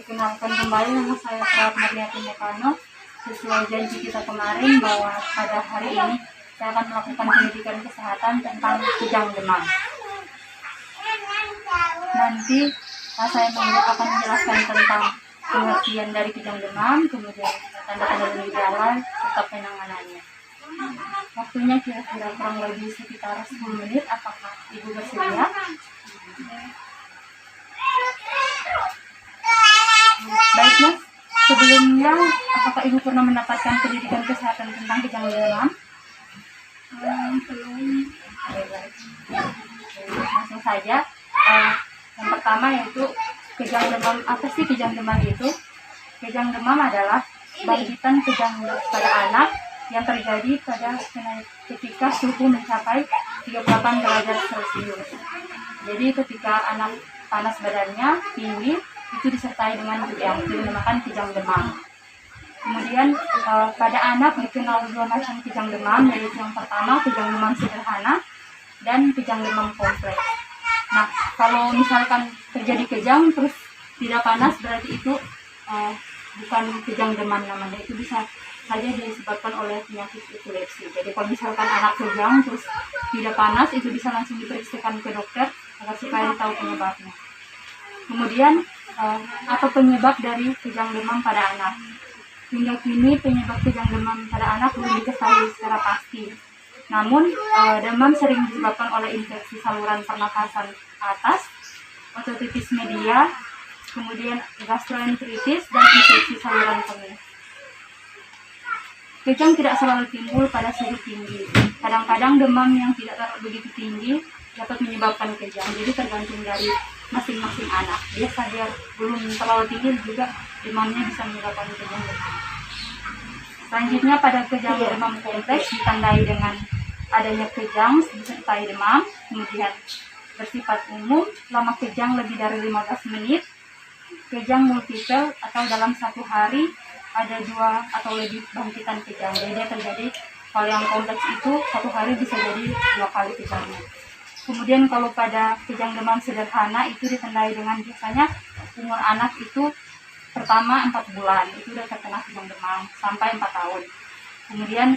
Perkenalkan kembali, nama saya Perawat Marliati Mekano. Sesuai janji kita kemarin bahwa pada hari ini saya akan melakukan pendidikan kesehatan tentang kejang demam. Nanti saya akan menjelaskan tentang pengertian dari kejang demam, kemudian tanda-tanda dan gejala, serta penanganannya. Waktunya kira-kira kurang lebih sekitar 10 menit. Apakah Ibu bersedia? Baik, Mas. Sebelumnya, apakah Ibu pernah mendapatkan pendidikan kesehatan tentang kejang demam? Belum. Baik. Langsung saja. Yang pertama yaitu kejang demam. Apa sih kejang demam itu? Kejang demam adalah bangkitan kejang pada anak yang terjadi ketika suhu mencapai 38 derajat Celcius. Jadi ketika anak panas badannya tinggi, itu disertai dengan kejang, dinamakan kejang demam. Kemudian pada anak dikenal dua macam kejang demam, yaitu yang pertama kejang demam sederhana dan kejang demam kompleks. Nah, kalau misalkan terjadi kejang terus tidak panas, berarti itu bukan kejang demam namanya, itu bisa saja disebabkan oleh penyakit epilepsi. Jadi kalau misalkan anak kejang terus tidak panas, itu bisa langsung diperiksakan ke dokter agar supaya tahu penyebabnya. Kemudian apa penyebab dari kejang demam pada anak? Hingga kini penyebab kejang demam pada anak belum diketahui secara pasti. Namun demam sering disebabkan oleh infeksi saluran pernafasan atas, otitis media, kemudian gastroenteritis, dan infeksi saluran kemih. Kejang tidak selalu timbul pada suhu tinggi. Kadang-kadang demam yang tidak begitu tinggi dapat menyebabkan kejang. Jadi tergantung dari masing-masing anak. Biasa dia belum terlalu tinggi juga demamnya bisa menyebabkan kejang demam. Selanjutnya pada kejang demam kompleks ditandai dengan adanya kejang disertai demam, kemudian bersifat umum, lama kejang lebih dari 15 menit, kejang multiple atau dalam satu hari ada 2 atau lebih bangkitan kejang. Jadi dia terjadi, kalau yang kompleks itu satu hari bisa jadi 2 kali kejangnya. Kemudian kalau pada kejang demam sederhana itu ditandai dengan biasanya umur anak itu pertama 4 bulan itu sudah terkena kejang demam sampai 4 tahun. Kemudian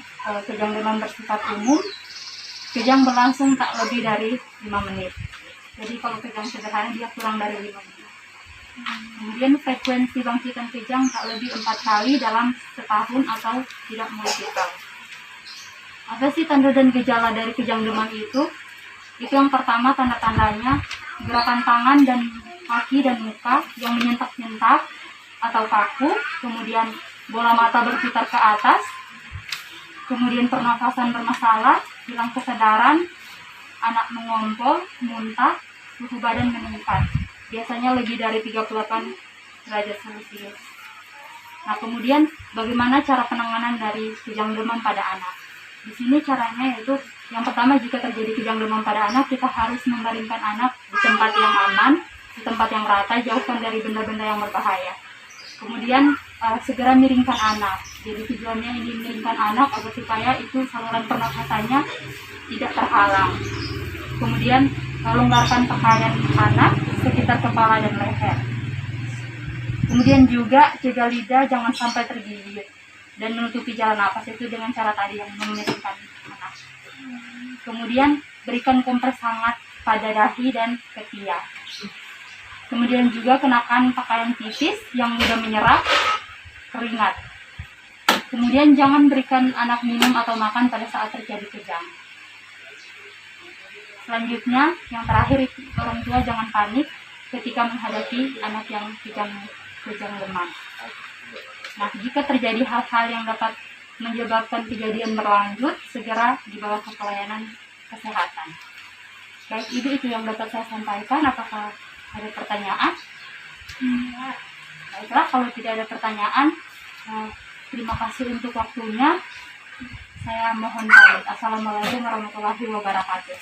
kejang demam bersifat umum, kejang berlangsung tak lebih dari 5 menit. Jadi kalau kejang sederhana dia kurang dari 5 menit. Kemudian frekuensi bangkitan kejang tak lebih 4 kali dalam setahun atau tidak multiple. Apa sih tanda dan gejala dari kejang demam itu? Itu yang pertama tanda-tandanya gerakan tangan dan kaki dan muka yang menyentak-nyentak atau kaku, kemudian bola mata berputar ke atas, kemudian pernafasan bermasalah, hilang kesadaran, anak mengompol, muntah, suhu badan meningkat. Biasanya lebih dari 38 derajat Celcius. Nah, kemudian bagaimana cara penanganan dari kejang demam pada anak? Di sini caranya yaitu yang pertama, jika terjadi kejang demam pada anak, kita harus membaringkan anak di tempat yang aman, di tempat yang rata, jauhkan dari benda-benda yang berbahaya. Kemudian segera miringkan anak. Jadi tujuannya ini miringkan anak agar supaya itu saluran pernafasannya tidak terhalang. Kemudian longgarkan pakaian anak sekitar kepala dan leher. Kemudian juga jaga lidah jangan sampai tergigit dan menutupi jalan napas itu dengan cara tadi yang memiringkan anak. Kemudian berikan kompres hangat pada dahi dan ketiak. Kemudian juga kenakan pakaian tipis yang mudah menyerap keringat. Kemudian jangan berikan anak minum atau makan pada saat terjadi kejang. Selanjutnya, yang terakhir, orang tua jangan panik ketika menghadapi anak yang kejang demam. Nah, jika terjadi hal-hal yang dapat menyebabkan kejadian berlanjut, segera dibawa ke pelayanan kesehatan. Baik, itu yang dapat saya sampaikan. Apakah ada pertanyaan? Baiklah, kalau tidak ada pertanyaan, terima kasih untuk waktunya. Saya mohon pamit. Assalamualaikum warahmatullahi wabarakatuh.